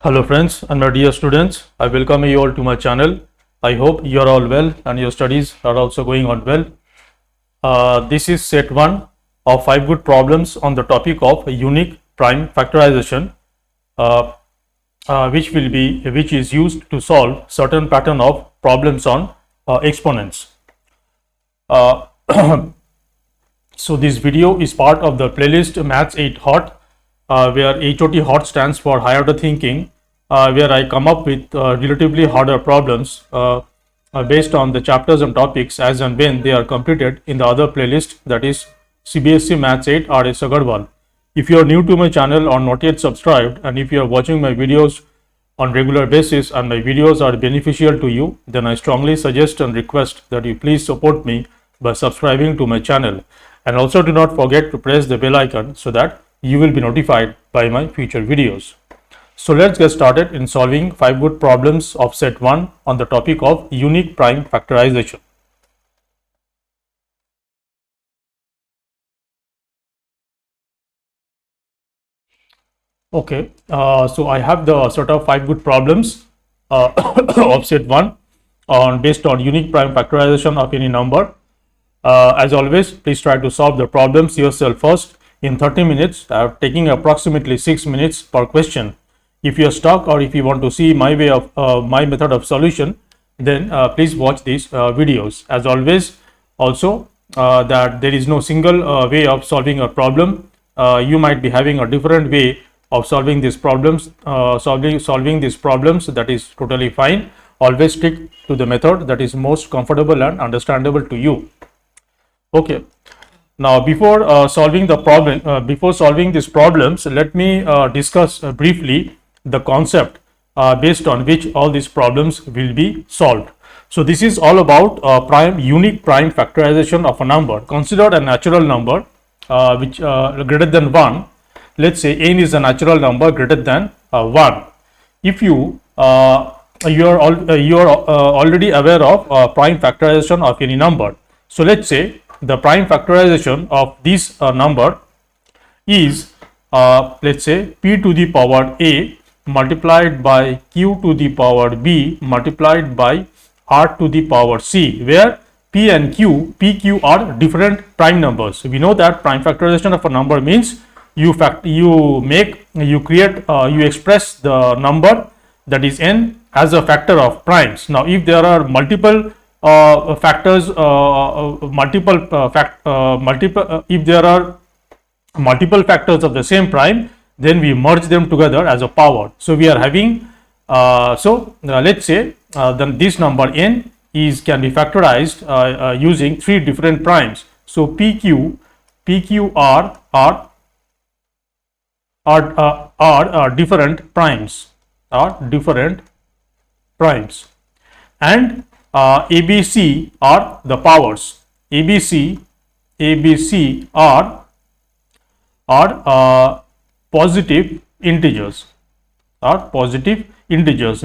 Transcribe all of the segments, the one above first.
Hello friends and my dear students, I welcome you all to my channel. I hope you are all well and your studies are also going on well. This is set 1 of 5 good problems on the topic of unique prime factorization, uh, which is used to solve certain pattern of problems on exponents. Uh, so this video is part of the playlist Maths 8 Hot, where HOT Hot stands for high order thinking, where I come up with relatively harder problems based on the chapters and topics as and when they are completed in the other playlist, that is CBSE Maths 8 R.S. Agarwal. If you are new to my channel or not yet subscribed, and if you are watching my videos on regular basis and my videos are beneficial to you, then I strongly suggest and request that you please support me by subscribing to my channel, and also do not forget to press the bell icon so that you will be notified by my future videos. So let's get started in solving 5 good problems of set 1 on the topic of unique prime factorization. Okay, so I have the sort of 5 good problems of set 1 based on unique prime factorization of any number. As always, please try to solve the problems yourself first in 30 minutes, taking approximately 6 minutes per question. If you are stuck or if you want to see my way of my method of solution, then please watch these videos. As always, also that there is no single way of solving a problem. You might be having a different way of solving these problems. Solving these problems, that is totally fine. Always stick to the method that is most comfortable and understandable to you. Okay. Now, before solving these problems, let me discuss briefly the concept based on which all these problems will be solved. So, this is all about unique prime factorization of a number. Consider a natural number which greater than 1. Let's say n is a natural number greater than 1. If you are already aware of prime factorization of any number. So, let's say the prime factorization of this number is let's say p to the power a multiplied by q to the power b multiplied by r to the power c, where p and q, are different prime numbers. We know that prime factorization of a number means you express the number, that is n, as a factor of primes. Now, if there are multiple factors, if there are multiple factors of the same prime, then we merge them together as a power. So we are having let's say then this number n can be factorized using 3 different primes. So pq are different primes, and ABC are the powers. ABC are positive integers,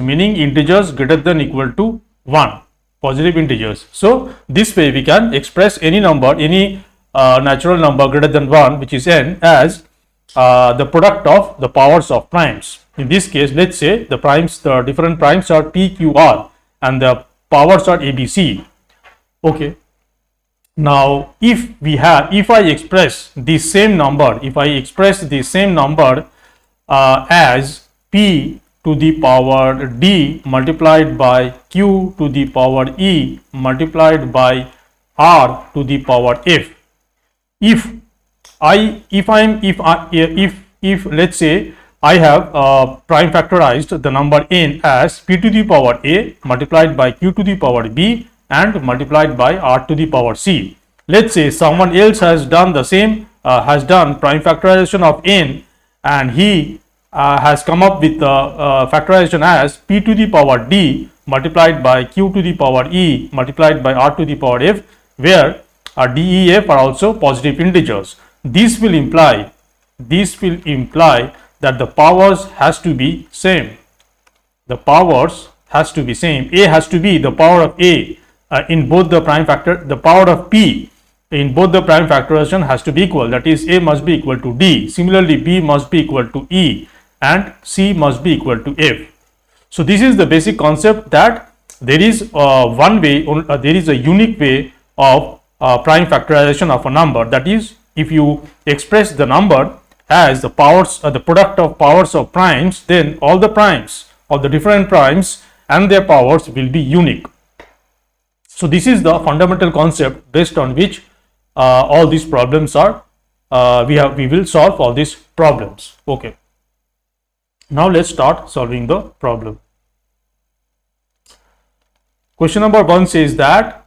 meaning integers greater than equal to 1, positive integers. So this way we can express any number, any natural number greater than 1, which is n, as the product of the powers of primes. In this case, let's say the different primes are p, q, r, and the powers are ABC. Okay. Now, if I express the same number, as p to the power d multiplied by q to the power e multiplied by r to the power f. If let's say I have prime factorized the number n as p to the power a multiplied by q to the power b and multiplied by r to the power c. Let's say someone else has done the same, has done prime factorization of n, and he has come up with factorization as p to the power d multiplied by q to the power e multiplied by r to the power f, where d, e, f are also positive integers. This will imply that the powers has to be same. A has to be the power of a in both the prime factor. The power of p in both the prime factorization has to be equal, that is a must be equal to d. Similarly, b must be equal to e, and C must be equal to F. So this is the basic concept, that there is one way, there is a unique way of prime factorization of a number. That is, if you express the number as the powers, the product of powers of primes, then all the primes of the different primes and their powers will be unique. So this is the fundamental concept based on which all these problems are, we will solve all these problems. Okay. Now let's start solving the problem. Question number 1 says that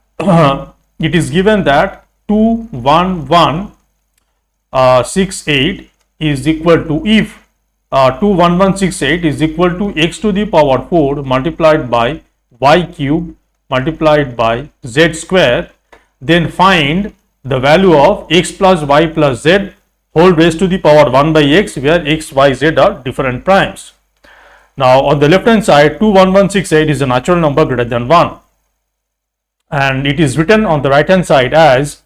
it is given that 21168 is equal to, if 21168 is equal to x to the power 4 multiplied by y cube multiplied by z square, then find the value of x plus y plus z whole raised to the power 1 by x, where x, y, z are different primes. Now on the left hand side, 21168 is a natural number greater than 1, and it is written on the right hand side as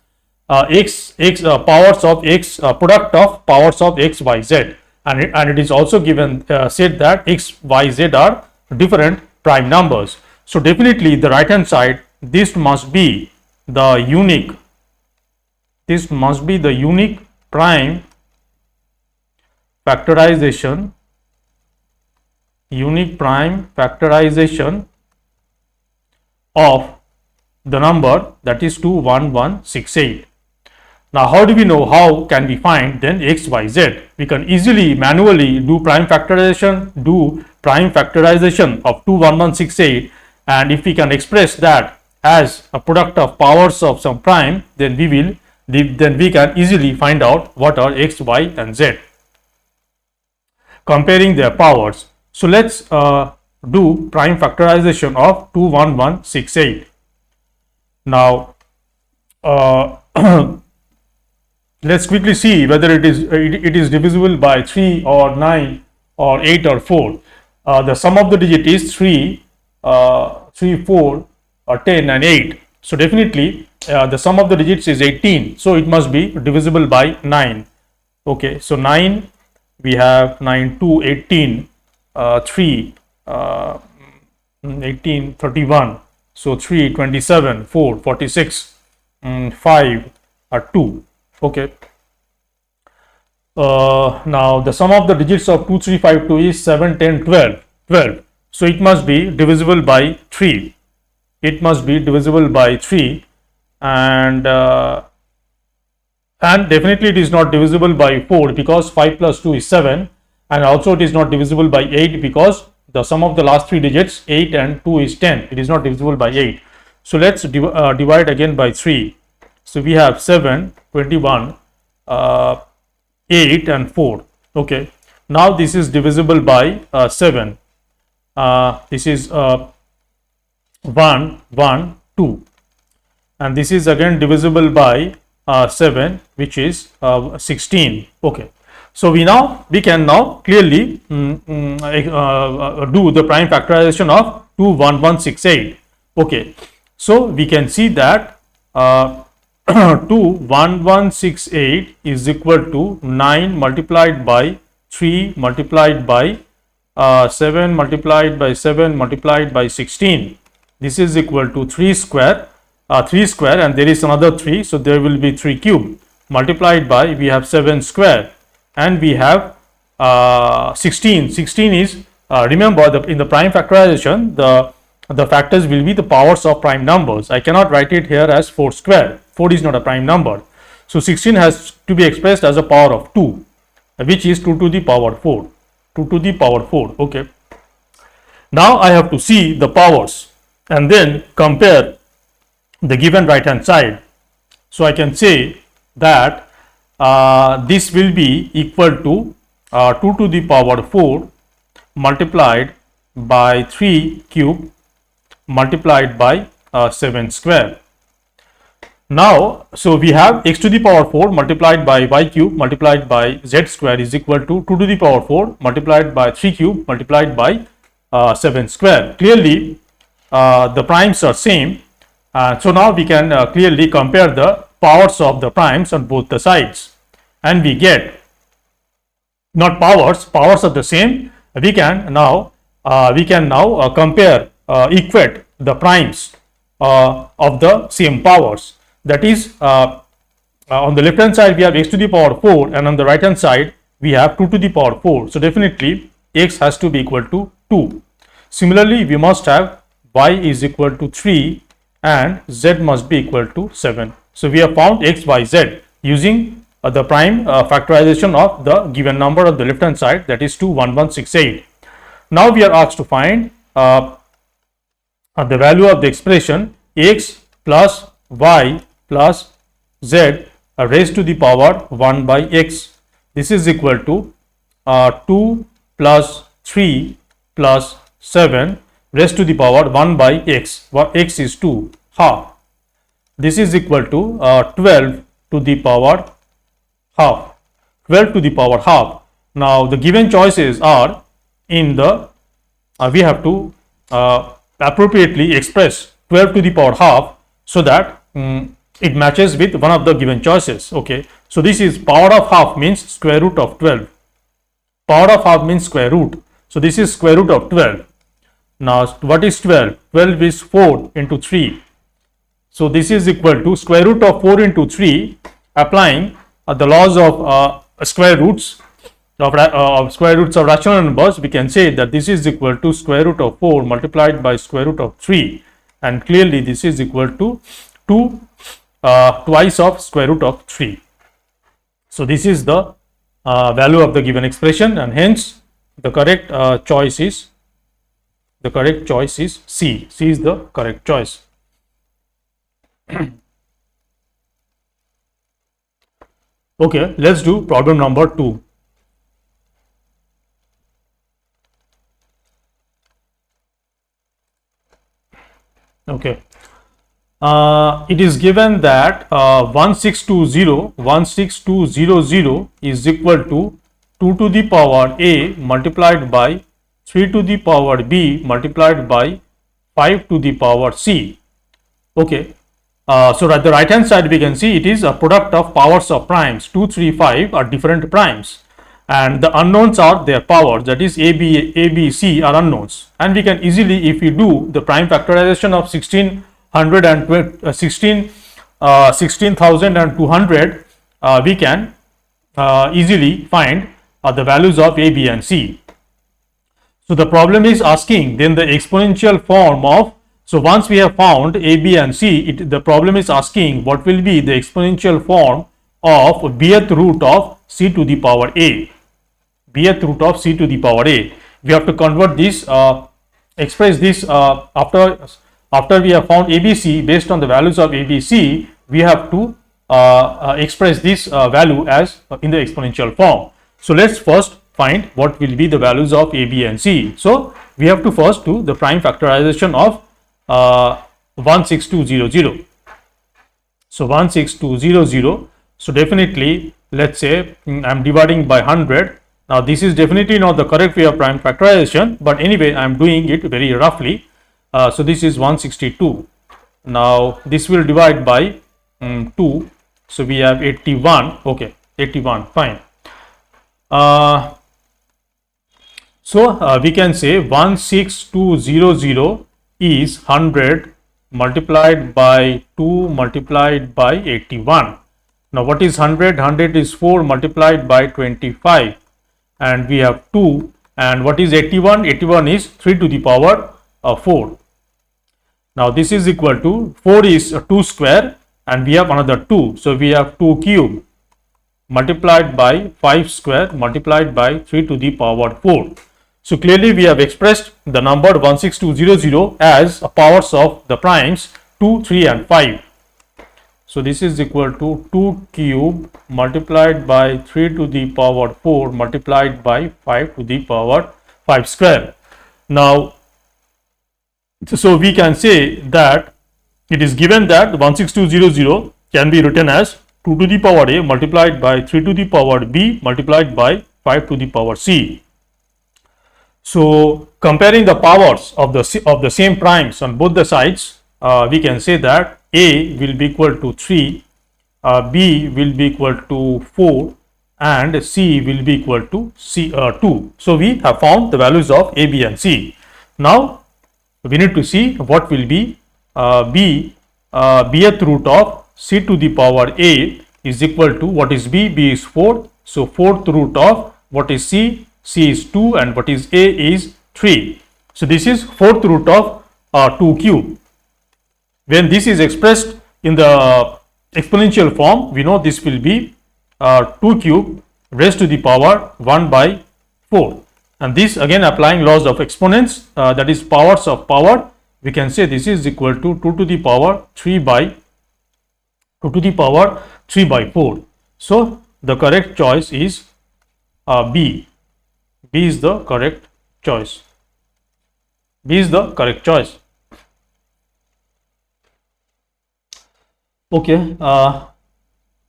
powers of x, product of powers of x, y, z, and it is also given said that x, y, z are different prime numbers. So definitely the right hand side, this must be the unique prime factorization, of the number, that is 21168. Now how do we know, how can we find then x, y, z? We can easily manually do prime factorization of 21168, and if we can express that as a product of powers of some prime, then we can easily find out what are x, y, and z, comparing their powers. So let's do prime factorization of 21168. Now let's quickly see whether it is divisible by 3 or 9 or 8 or 4. The sum of the digit is 3, 4, 10 and 8. So definitely the sum of the digits is 18. So it must be divisible by 9. Okay, so 9, we have 9, 2, 18, 3, 18, 31. So 3, 27, 4, 46, 5, 2. Okay. Now the sum of the digits of 2, 3, 5, 2 is 7, 10, 12. So it must be divisible by 3. It must be divisible by 3, and definitely it is not divisible by 4, because 5 plus 2 is 7, and also it is not divisible by 8 because the sum of the last 3 digits 8 and 2 is 10. It is not divisible by 8. So let's divide again by 3. So we have 7, 21, 8 and 4. Okay. Now this is divisible by 7. This is 1, 1, 2, and this is again divisible by 7, which is 16. Okay. So we can now clearly do the prime factorization of 21168. Okay. So we can see that 21168 is equal to 9 multiplied by 3 multiplied by 7 multiplied by 7 multiplied by 16. This is equal to 3 square, and there is another 3, so there will be 3 cube multiplied by, we have 7 square, and we have 16. 16 is remember, in the prime factorization, the factors will be the powers of prime numbers. I cannot write it here as 4 square. 4 is not a prime number. So 16 has to be expressed as a power of 2, which is 2 to the power 4. 2 to the power 4. Okay. Now I have to see the powers and then compare the given right hand side. So I can say that this will be equal to 2 to the power 4 multiplied by 3 cube multiplied by 7 square. Now, so we have x to the power 4 multiplied by y cube multiplied by z square is equal to 2 to the power 4 multiplied by 3 cube multiplied by 7 square. Clearly, the primes are same. So now we can clearly compare the powers of the primes on both the sides, and we get not powers are the same. We can now compare, equate the primes of the same powers. That is, on the left hand side we have x to the power 4, and on the right hand side we have 2 to the power 4. So definitely x has to be equal to 2. Similarly, we must have y is equal to 3 and z must be equal to 7. So we have found x, y, z using the prime factorization of the given number on the left hand side, that is 21168. Now we are asked to find the value of the expression x plus y plus z raised to the power 1 by x. This is equal to 2 plus 3 plus 7 raised to the power 1 by x. X is 2, half. This is equal to 12 to the power half. 12 to the power half. Now the given choices are in the we have to appropriately express 12 to the power half so that it matches with one of the given choices. Okay, so this is power of half means square root of 12. Power of half means square root. So this is square root of 12. Now what is 12? 12 is 4 into 3. So this is equal to square root of 4 into 3. Applying the laws of square roots of rational numbers, we can say that this is equal to square root of 4 multiplied by square root of 3, and clearly this is equal to 2 twice of square root of 3. So this is the value of the given expression, and hence the correct choice is C. C is the correct choice. Okay, let's do problem number 2. Okay, it is given that 1620 is equal to 2 to the power a multiplied by 3 to the power b multiplied by 5 to the power c. Okay, so at the right hand side we can see it is a product of powers of primes. 2, 3, 5 are different primes, and the unknowns are their powers, that is a, b, c are unknowns, and we can easily, if we do the prime factorization of 16,200, we can easily find the values of a, b and c. So the problem is asking then the exponential form of, so once we have found a, b and c, the problem is asking what will be the exponential form of bth root of c to the power a. Bth root of c to the power a. We have to convert this, express this after we have found ABC based on the values of ABC. We have to express this value as in the exponential form. So let's first find what will be the values of a, b and c. So we have to first do the prime factorization of 16200. So 16200. So definitely, let's say I am dividing by 100. Now this is definitely not the correct way of prime factorization, but anyway I am doing it very roughly. So this is 162. Now this will divide by 2. So we have 81. Okay, 81. Fine. So we can say 16200 is 100 multiplied by 2 multiplied by 81. Now what is 100? 100 is 4 multiplied by 25, and we have 2. And what is 81? 81 is 3 to the power 4. Now this is equal to 4 is 2 square, and we have another 2. So we have 2 cube multiplied by 5 square multiplied by 3 to the power 4. So clearly we have expressed the number 16200 as powers of the primes 2, 3 and 5. So this is equal to 2 cube multiplied by 3 to the power 4 multiplied by 5 to the power 5 square. Now, so we can say that it is given that 16200 can be written as 2 to the power a multiplied by 3 to the power b multiplied by 5 to the power c. So comparing the powers of the same primes on both the sides, we can say that a will be equal to 3, b will be equal to 4, and C will be equal to 2. So we have found the values of A, B and C. Now we need to see what will be bth root of C to the power A is equal to what is B? B is 4. So fourth root of what is C? C is 2 and what is A is 3. So this is fourth root of 2 cube. When this is expressed in the exponential form, we know this will be 2 cube raised to the power 1 by 4. And this again applying laws of exponents, that is powers of power, we can say this is equal to 2 to the power 3 by 2 to the power 3 by 4. So the correct choice is B. B is the correct choice. B is the correct choice. Okay,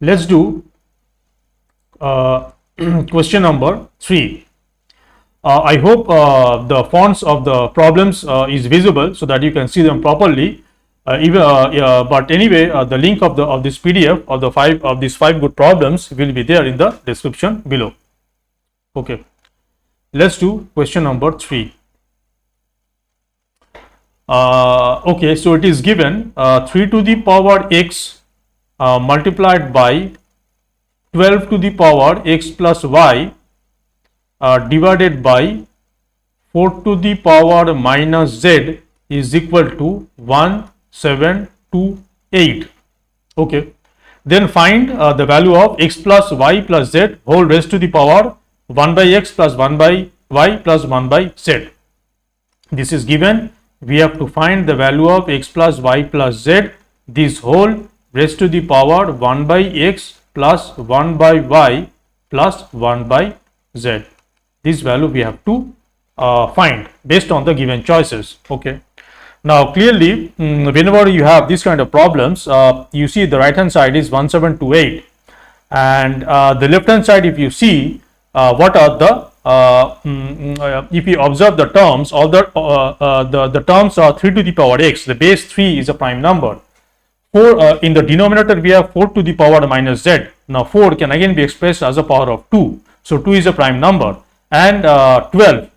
let's do question number 3. I hope the fonts of the problems is visible so that you can see them properly. But anyway, the link of this PDF of these 5 good problems will be there in the description below. Okay, let's do question number 3. Okay, so it is given 3 to the power x multiplied by 12 to the power x plus y divided by 4 to the power minus z is equal to 1728. Okay, then find the value of x plus y plus z whole raised to the power 1 by x plus 1 by y plus 1 by z. This is given. We have to find the value of x plus y plus z, this whole raised to the power 1 by x plus 1 by y plus 1 by z. This value we have to find based on the given choices. Okay. Now clearly, whenever you have this kind of problems, you see the right hand side is 1728 and the left hand side, if you see what are the if you observe the terms, all the terms are 3 to the power x. The base 3 is a prime number. 4 in the denominator we have 4 to the power minus z. Now 4 can again be expressed as a power of 2. So 2 is a prime number, and 12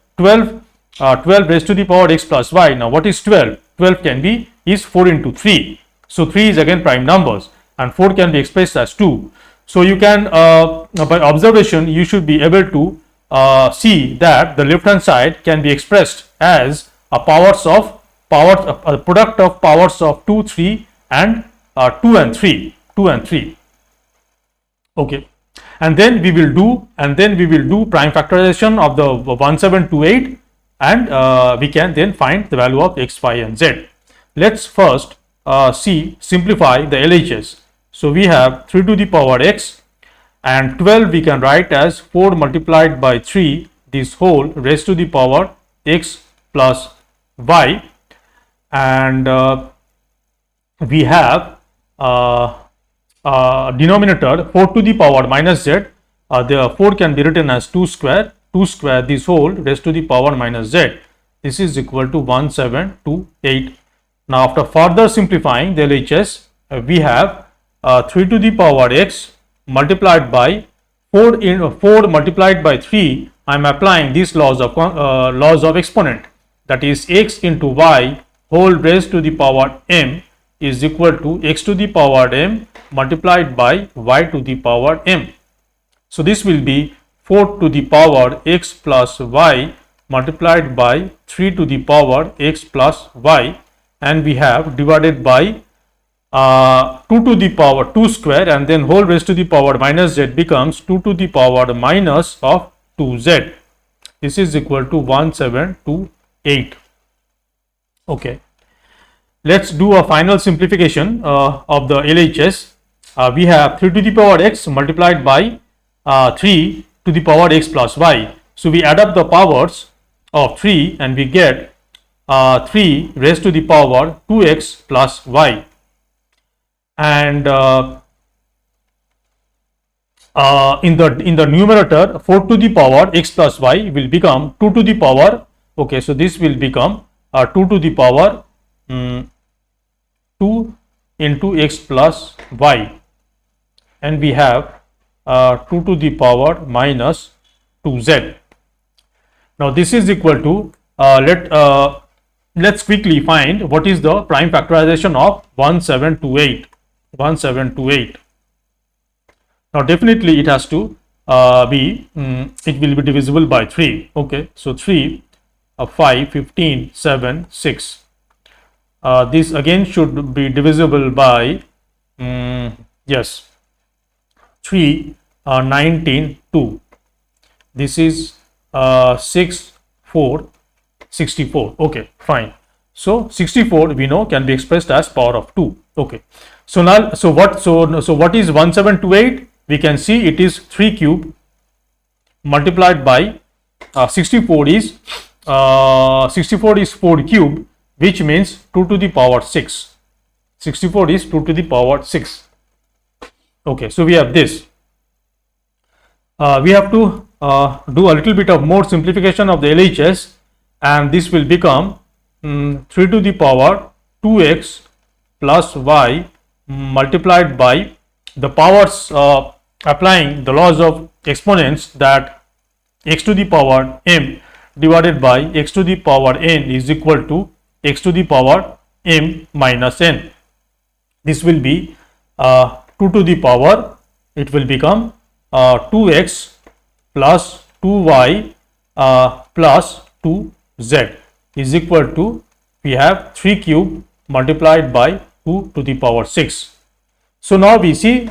raised to the power x plus y. Now what is 12? 12 can be is 4 into 3. So 3 is again prime numbers and 4 can be expressed as 2. So you can by observation you should be able to see that the left hand side can be expressed as a product of powers of 2, 3 and 2 and 3. Okay, and then we will do prime factorization of the 1728 and we can then find the value of x, y and z. Let's first simplify the LHS. So we have 3 to the power x and 12 we can write as 4 multiplied by 3, this whole raised to the power x plus y, and we have denominator 4 to the power minus z. The 4 can be written as 2 square this whole raised to the power minus z. This is equal to 1728. Now after further simplifying the LHS, we have 3 to the power x multiplied by 4 multiplied by 3. I am applying these laws of exponent, that is x into y whole raised to the power m is equal to x to the power m multiplied by y to the power m. So this will be 4 to the power x plus y multiplied by 3 to the power x plus y, and we have divided by 2 to the power 2 square, and then whole raised to the power minus z becomes 2 to the power minus of 2z. This is equal to 1728. Okay, let's do a final simplification of the LHS. We have 3 to the power x multiplied by 3 to the power x plus y. So we add up the powers of 3 and we get 3 raised to the power 2x plus y, and in the numerator 4 to the power x plus y will become 2 to the power. Okay, so this will become 2 to the power 2 into x plus y, and we have 2 to the power minus 2z. Now this is equal to let's quickly find what is the prime factorization of 1728. 1728. Now definitely it has to it will be divisible by 3. Okay, so 3, 5, 15, 7, 6. This again should be divisible by yes 3, 19, 2. This is 6, 4, 64. Okay, fine. So 64 we know can be expressed as power of 2. Okay. So now so what is 1728? We can see it is 3 cube multiplied by 64 is 4 cube, which means 2 to the power 6. 64 is 2 to the power 6. Okay, so we have this. We have to do a little bit of more simplification of the LHS, and this will become 3 to the power 2x plus y multiplied by the powers applying the laws of exponents, that x to the power m divided by x to the power n is equal to x to the power m minus n. This will be 2 to the power, it will become 2x plus 2y plus 2z is equal to, we have 3 cube multiplied by 2 to the power 6. So now we see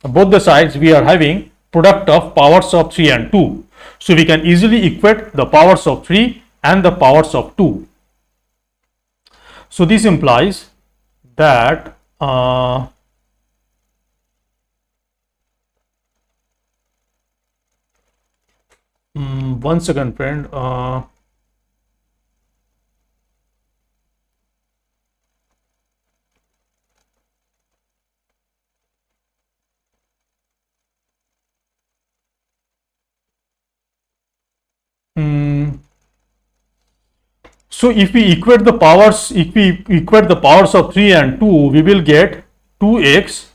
both the sides we are having product of powers of 3 and 2. So we can easily equate the powers of 3 and the powers of 2. So this implies that 1 second friend, so if we equate the powers, of 3 and 2, we will get 2x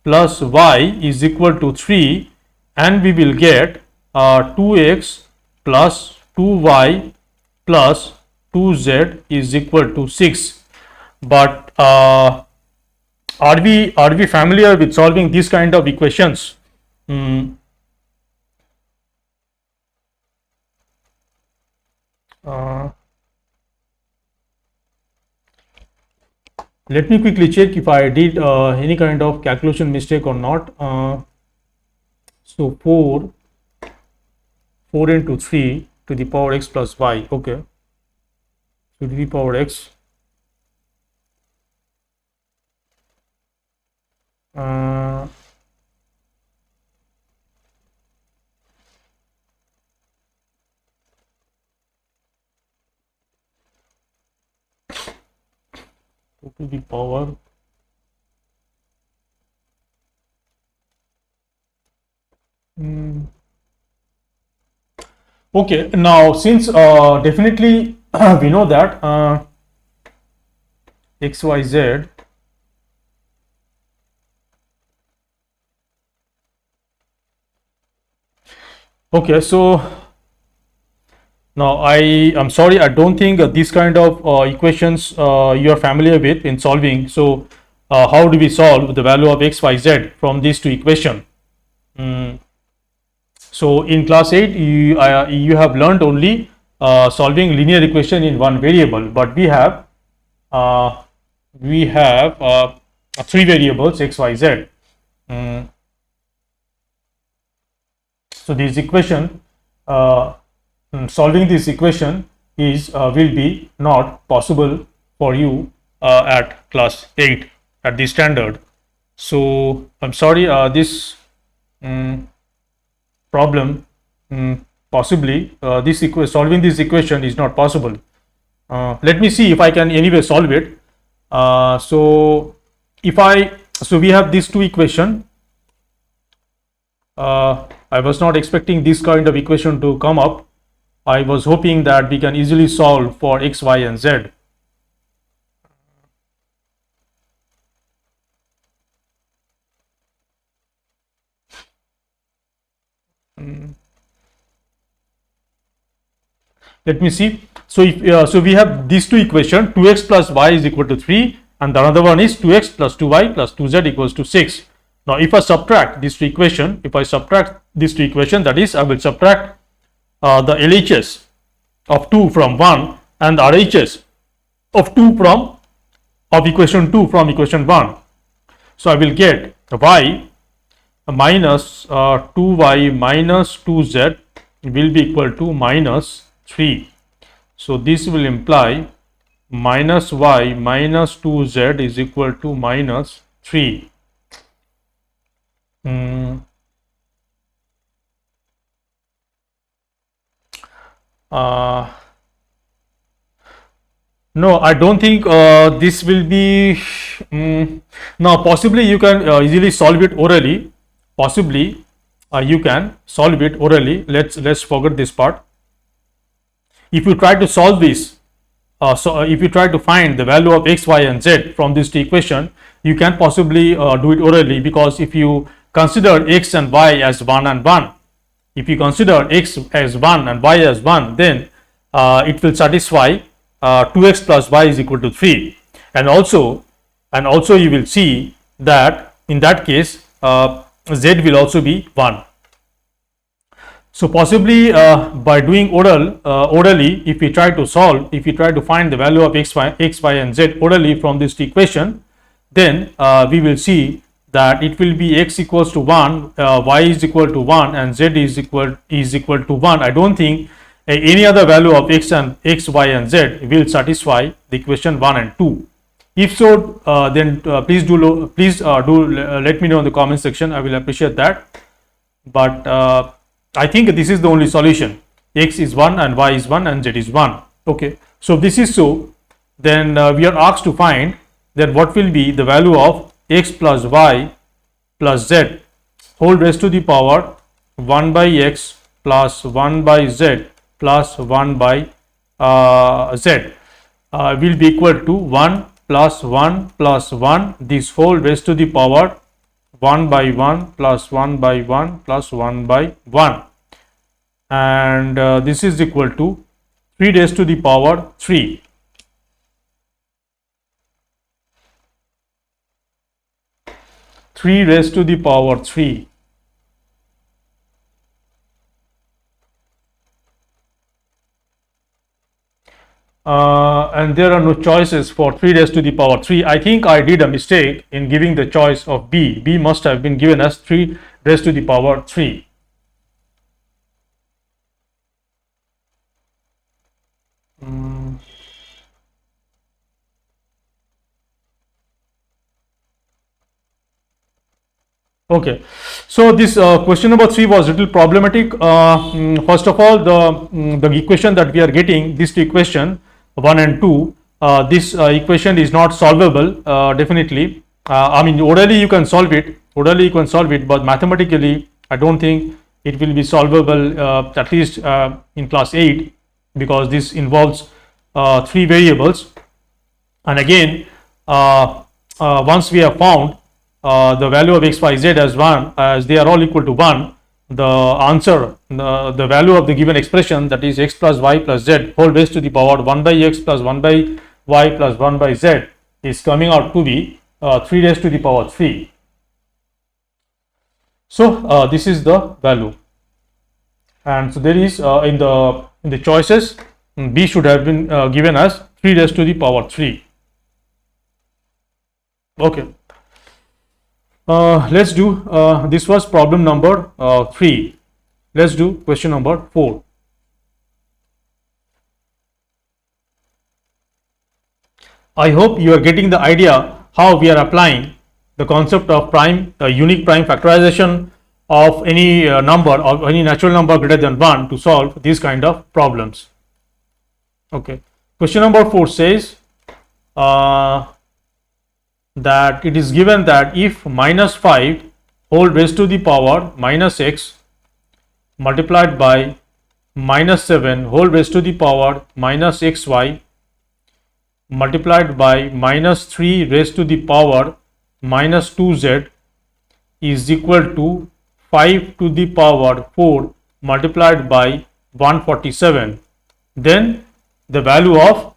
plus y is equal to 3, and we will get 2x plus 2y plus 2z is equal to 6. But are we familiar with solving this kind of equations? Let me quickly check if I did any kind of calculation mistake or not. So 4 into 3 to the power x plus y. Okay, to the power x to the power okay. Now since definitely we know that x y z okay, so now I am sorry, I don't think this kind of equations you are familiar with in solving. So how do we solve the value of x y z from these two equation? So in class 8 you have learned only solving linear equation in one variable, but we have 3 variables x y z. So this equation, solving this equation is will be not possible for you at class 8 at the standard. So I'm sorry, this problem possibly solving this equation is not possible. Let me see if I can anyway solve it. So we have these two equation. I was not expecting this kind of equation to come up. I was hoping that we can easily solve for x, y, and z. Let me see. So if so we have these two equations, 2x plus y is equal to 3, and the another one is 2x plus 2y plus 2z equals to 6. Now if I subtract these two equations, that is, I will subtract the LHS of 2 from 1 and the RHS of 2 from equation 2 from equation 1. So I will get y minus 2y minus 2z will be equal to minus 3. So this will imply minus y minus 2z is equal to minus 3. No, I don't think this will be. Now, possibly you can easily solve it orally. Possibly you can solve it orally. Let's forget this part. If you try to solve this, if you try to find the value of x, y, and z from this equation, you can possibly do it orally, because if you consider x and y as 1 and 1, if you consider x as 1 and y as 1, then it will satisfy 2x plus y is equal to 3, and also you will see that in that case z will also be 1. So possibly by doing orally, if we try to find the value of x, y and z orally from this equation, then we will see that it will be x equals to 1, y is equal to 1, and z is equal to 1. I don't think any other value of x, y, and z will satisfy the equation 1 and 2. If so, then please do let me know in the comment section. I will appreciate that. But I think this is the only solution. X is 1 and y is 1 and z is 1. Okay. So if this is so, then we are asked to find that what will be the value of x plus y plus z whole raised to the power 1 by x plus 1 by z plus 1 by z will be equal to 1 plus 1 plus 1, this whole raised to the power 1 by 1 plus 1 by 1 plus 1 by 1, and this is equal to 3 raised to the power 3. Raised to the power 3. And there are no choices for 3 raised to the power 3. I think I did a mistake in giving the choice of B. B must have been given as 3 raised to the power 3. Okay, so this question number 3 was a little problematic. First of all, the equation that we are getting, this equation 1 and 2, this equation is not solvable. Definitely, I mean, orally you can solve it. But mathematically, I don't think it will be solvable, at least in class 8, because this involves 3 variables. And again, once we have found the value of x, y, z as 1, as they are all equal to 1, the answer, the value of the given expression, that is x plus y plus z whole raised to the power 1 by x plus 1 by y plus 1 by z, is coming out to be 3 raised to the power 3. So this is the value, and so there is in the choices, B should have been given as 3 raised to the power 3. Okay. Let's do, this was problem number 3. Let's do question number 4. I hope you are getting the idea how we are applying the concept of unique prime factorization of any number or any natural number greater than 1 to solve these kind of problems. Okay. Question number 4 says that it is given that if minus 5 whole raised to the power minus x multiplied by minus 7 whole raised to the power minus xy multiplied by minus 3 raised to the power minus 2z is equal to 5 to the power 4 multiplied by 147, then the value of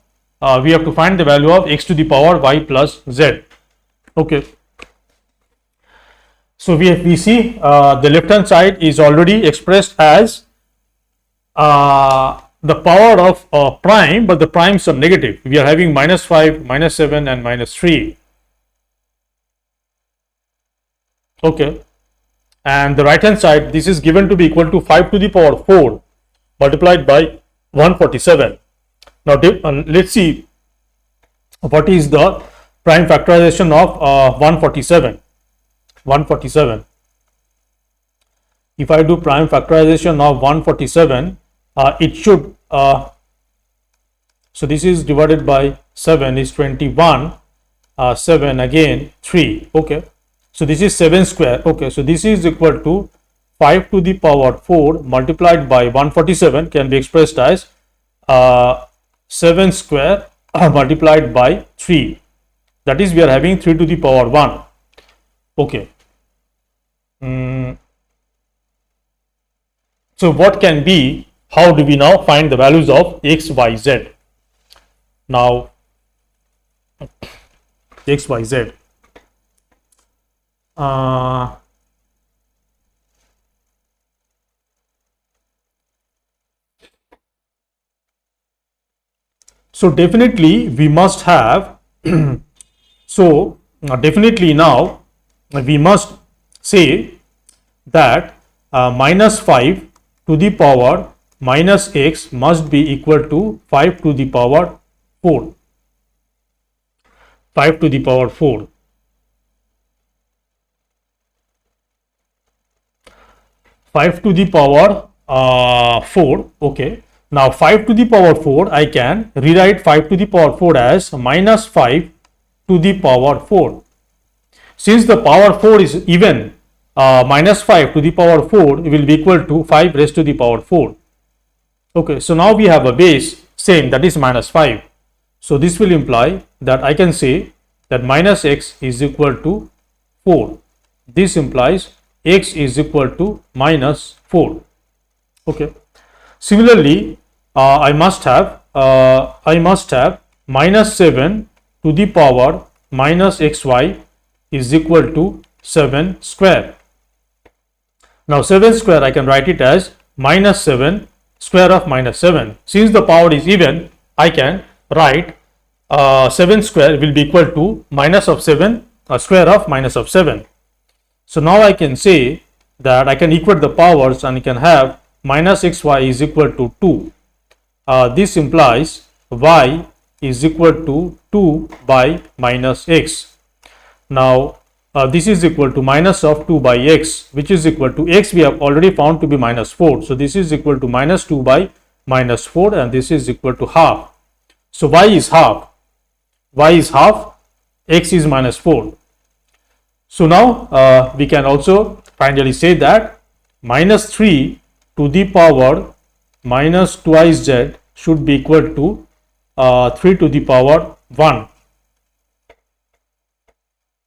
we have to find the value of x to the power y plus z. Okay. So we see the left hand side is already expressed as the power of prime, but the primes are negative. We are having -5, -7 and -3. Okay. And the right hand side, this is given to be equal to 5 to the power 4 multiplied by 147. Now let's see what is the prime factorization of 147. 147. If I do prime factorization of 147, it should so this is divided by 7 is 21, 7 again 3. Okay, so this is 7 square. Okay, so this is equal to 5 to the power 4 multiplied by 147 can be expressed as 7 square multiplied by 3. That is, we are having 3 to the power 1. Okay. So what can be, how do we now find the values of x, y, z? Now, x, y, z. So definitely we must have so definitely now we must say that -5 to the power minus x must be equal to 5 to the power 4. 5 to the power 4. 5 to the power 4. Okay. Now 5 to the power 4, I can rewrite 5 to the power 4 as -5 to the power 4. Since the power 4 is even, -5 to the power 4 will be equal to 5 raised to the power 4. Okay, so now we have a base same, that is -5. So this will imply that I can say that minus x is equal to 4. This implies x is equal to -4. Okay. Similarly, I must have -7 to the power minus xy is equal to 7 square. Now 7 square I can write it as -7 square of -7. Since the power is even, I can write 7 square will be equal to minus of 7 square of minus of 7. So now I can say that I can equate the powers and I can have minus xy is equal to 2. This implies y is equal to 2 by minus x. Now this is equal to minus of 2 by x, which is equal to x we have already found to be -4. So this is equal to -2 by -4 and this is equal to half. So y is half. Y is half, x is -4. So now we can also finally say that -3 to the power minus twice z should be equal to 3 to the power 1.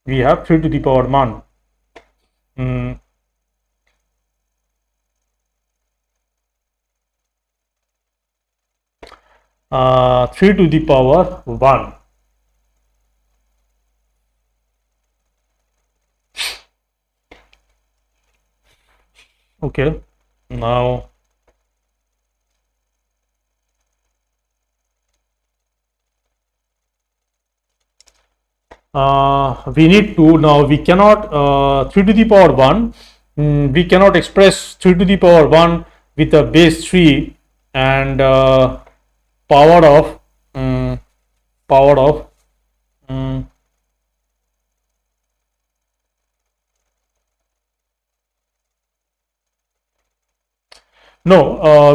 We have 3 to the power 1. 3 to the power 1. Okay, now we need to, now we cannot 3 to the power 1, we cannot express 3 to the power 1 with a base 3 and power of no,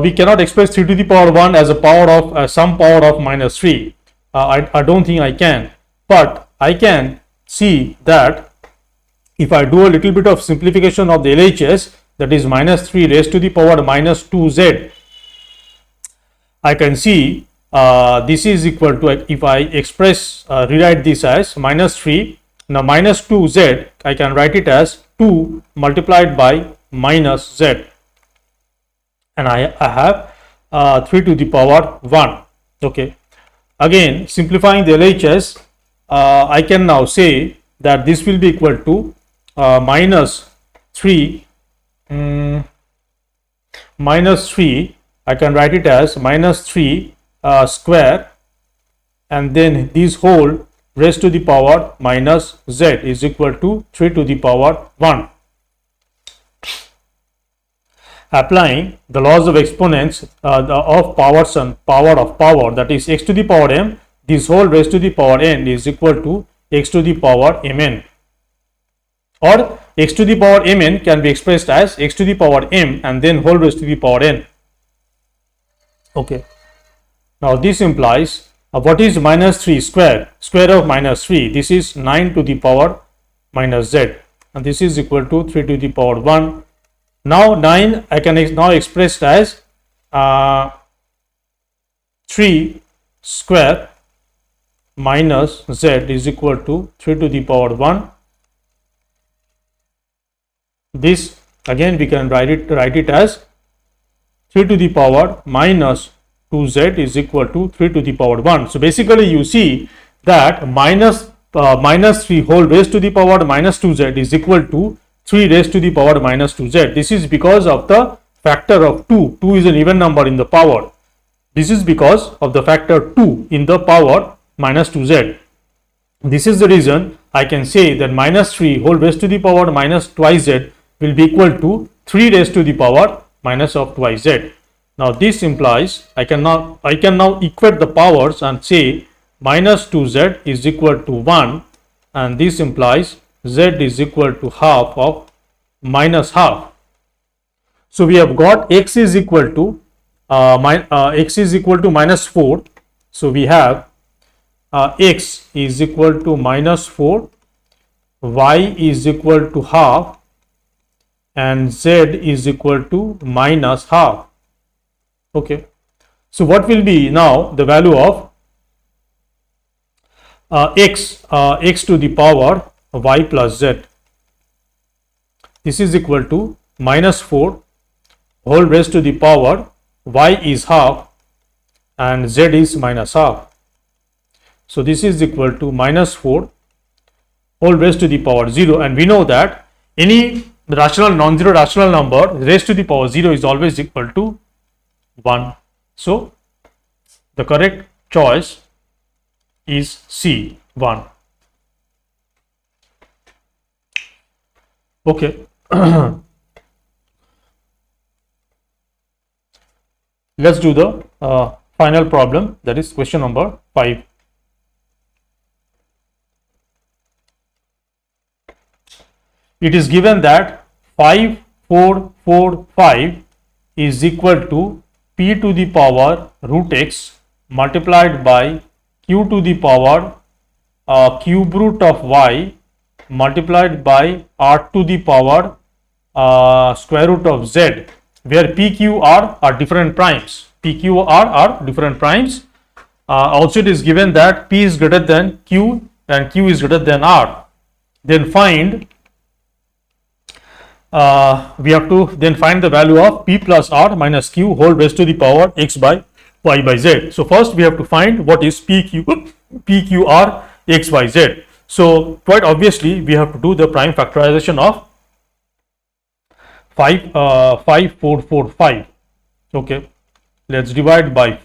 we cannot express 3 to the power 1 as a power of some power of -3. I don't think I can, but I can see that if I do a little bit of simplification of the LHS, that is -3 raised to the power -2z, I can see this is equal to, if I express rewrite this as -3, now -2z I can write it as 2 multiplied by minus z, and I have 3 to the power 1. Okay, again simplifying the LHS, I can now say that this will be equal to minus 3 minus 3, I can write it as minus 3 square, and then this whole raised to the power minus z is equal to 3 to the power 1. Applying the laws of exponents of powers and power of power, that is x to the power m, this whole raised to the power n is equal to x to the power mn, or x to the power mn can be expressed as x to the power m and then whole raised to the power n. Okay, now this implies what is minus 3 square of minus 3, this is 9 to the power minus z, and this is equal to 3 to the power 1. Now 9 I can now express as 3 square minus z is equal to 3 to the power 1. This again we can write it as 3 to the power minus 2z is equal to 3 to the power 1. So basically you see that minus 3 whole raised to the power minus 2z is equal to 3 raised to the power minus 2z. This is because of the factor of 2. 2 is an even number in the power. This is because of the factor 2 in the power minus 2z. This is the reason I can say that minus 3 whole raised to the power minus twice z will be equal to 3 raised to the power minus of twice z. Now this implies I can now equate the powers and say minus 2z is equal to 1, and this implies z is equal to half of minus half. So we have got x is equal to minus 4. So we have x is equal to minus 4, y is equal to half, and z is equal to minus half. Okay, so what will be now the value of x to the power y plus z? This is equal to minus 4 whole raised to the power y is half and z is minus half. So this is equal to minus 4 whole raised to the power 0, and we know that any rational non-zero rational number raised to the power 0 is always equal to 1. So the correct choice is C, 1. Okay. Let's do the final problem, that is question number 5. It is given that 5, 4, 4, 5 is equal to p to the power root x multiplied by q to the power cube root of y multiplied by r to the power square root of z, where p, q, r are different primes. P, q, r are different primes. Also it is given that p is greater than q and q is greater than r. Then find we have to then find the value of p plus r minus q whole raised to the power x by y by z. So first we have to find what is p, q, r, x, y, z. So quite obviously we have to do the prime factorization of 5, 5, 4, 4, 5. Okay, let's divide by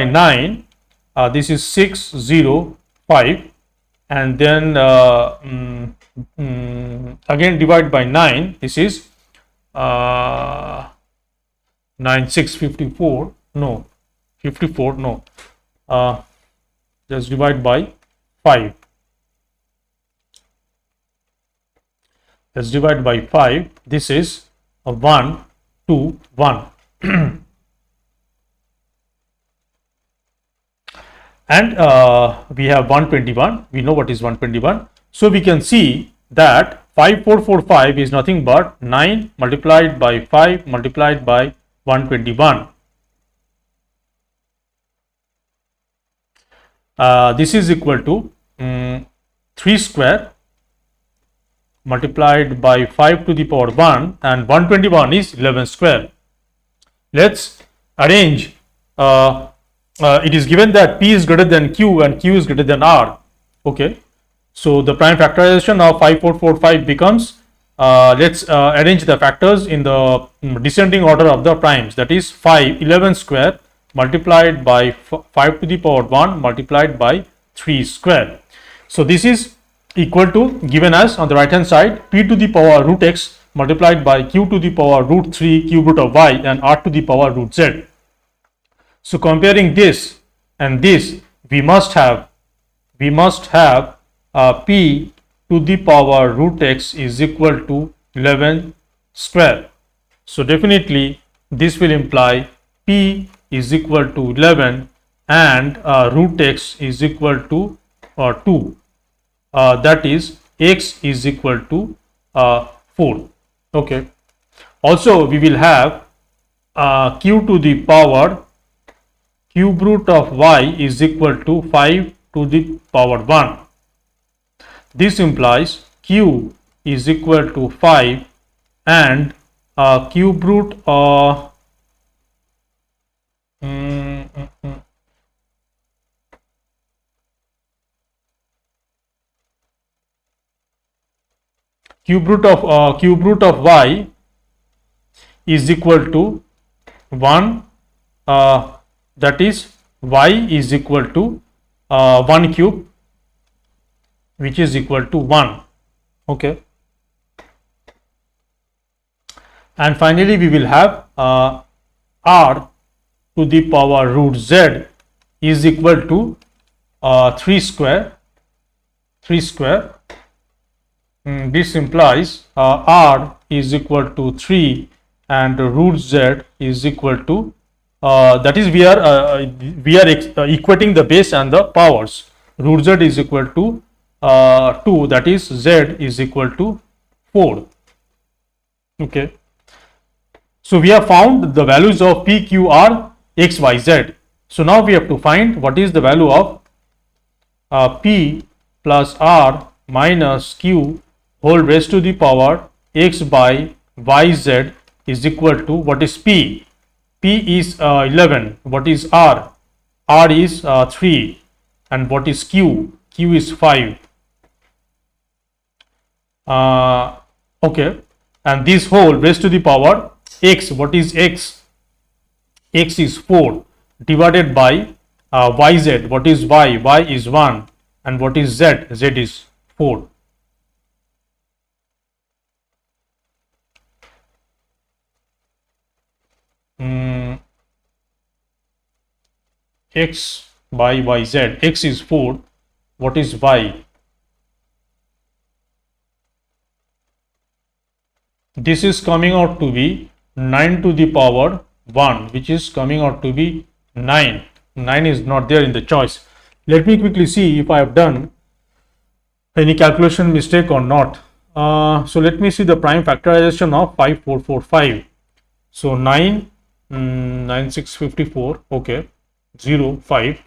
9. This is 6, 0, 5, and then again divide by 9. This is 9, 6, 54. No, 54. No. Let's divide by 5. Let's divide by 5. This is a 1, 2, 1. And we have 121. We know what is 121. So we can see that 5, 4, 4, 5 is nothing but 9 multiplied by 5 multiplied by 121. This is equal to 3 square multiplied by 5 to the power 1, and 121 is 11 square. Let's arrange. It is given that P is greater than Q and Q is greater than R. Okay, so the prime factorization of 5445 becomes, let's arrange the factors in the descending order of the primes, that is 11 square multiplied by 5 to the power 1 multiplied by 3 square. So this is equal to, given as on the right hand side, P to the power root x multiplied by Q to the power root 3 cube root of y and R to the power root z. So comparing this and this, we must have P to the power root x is equal to 11 square. So definitely this will imply P is equal to 11 and root x is equal to 2. That is, x is equal to 4. Okay. Also, we will have q to the power cube root of y is equal to 5 to the power 1. This implies q is equal to 5 and cube root cube root of y is equal to 1, that is y is equal to 1 cube, which is equal to 1. Okay, and finally we will have r to the power root z is equal to 3 square. This implies r is equal to 3 and root z is equal to, that is, we are equating the base and the powers. Root z is equal to 2, that is z is equal to 4. Okay, so we have found the values of p, q, r, x, y, z. So now we have to find what is the value of p plus r minus q whole raised to the power x by y z is equal to, what is p? P is 11. What is r? R is 3. And what is q? Q is 5. Okay, and this whole raised to the power x. What is x? X is 4 divided by yz. What is y? Y is 1. And what is z? Z is 4. X by yz. X is 4. What is y? This is coming out to be 9 to the power 1, which is coming out to be 9. 9 is not there in the choice. Let me quickly see if I have done any calculation mistake or not. So let me see the prime factorization of 5445. So 9, 9654, okay, 0, 5,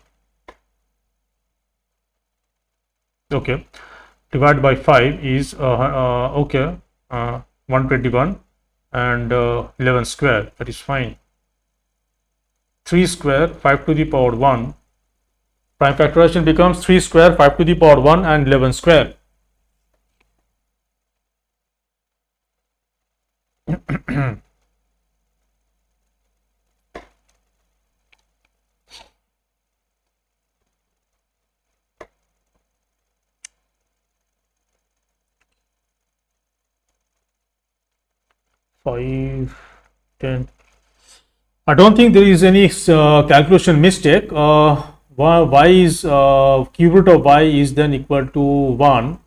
okay, divided by 5 is, okay, 121 and 11 square, that is fine. 3 square, 5 to the power 1, prime factorization becomes 3 square, 5 to the power 1 and 11 square. Five, 10. I don't think there is any calculation mistake. Y is cube root of y is then equal to 1.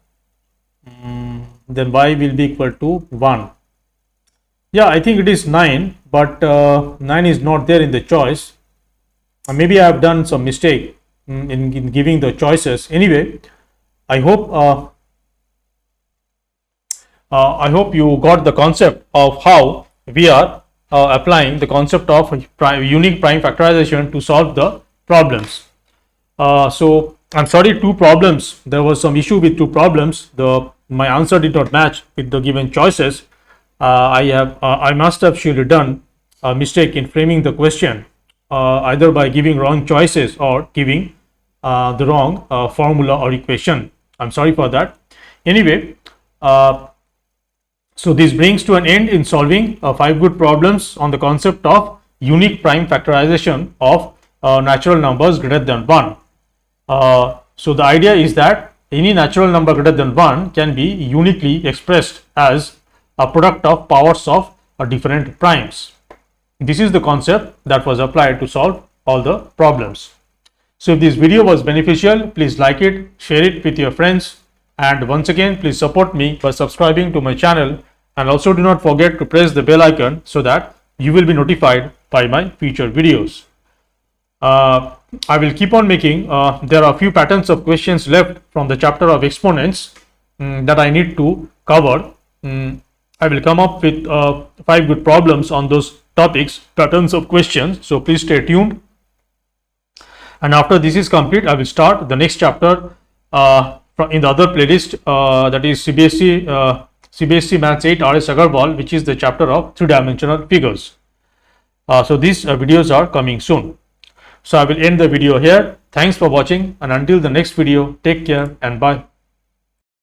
Then y will be equal to 1. Yeah, I think it is 9, but 9 is not there in the choice. Maybe I have done some mistake in giving the choices. Anyway, I hope you got the concept of how we are applying the concept of unique prime factorization to solve the problems. So I'm sorry, two problems. There was some issue with two problems. The my answer did not match with the given choices, I must have surely done a mistake in framing the question, either by giving wrong choices or giving the wrong formula or equation. I'm sorry for that. Anyway, so this brings to an end in solving 5 good problems on the concept of unique prime factorization of natural numbers greater than 1. So the idea is that any natural number greater than 1 can be uniquely expressed as a product of powers of different primes. This is the concept that was applied to solve all the problems. So if this video was beneficial, please like it, share it with your friends, and once again please support me by subscribing to my channel, and also do not forget to press the bell icon so that you will be notified by my future videos. I will keep on making, there are a few patterns of questions left from the chapter of exponents that I need to cover. I will come up with 5 good problems on those topics, patterns of questions, so please stay tuned. And after this is complete, I will start the next chapter in the other playlist, that is CBSE Maths 8 RS Agarwal, which is the chapter of 3-dimensional figures. So these videos are coming soon. So I will end the video here. Thanks for watching, and until the next video, take care and bye.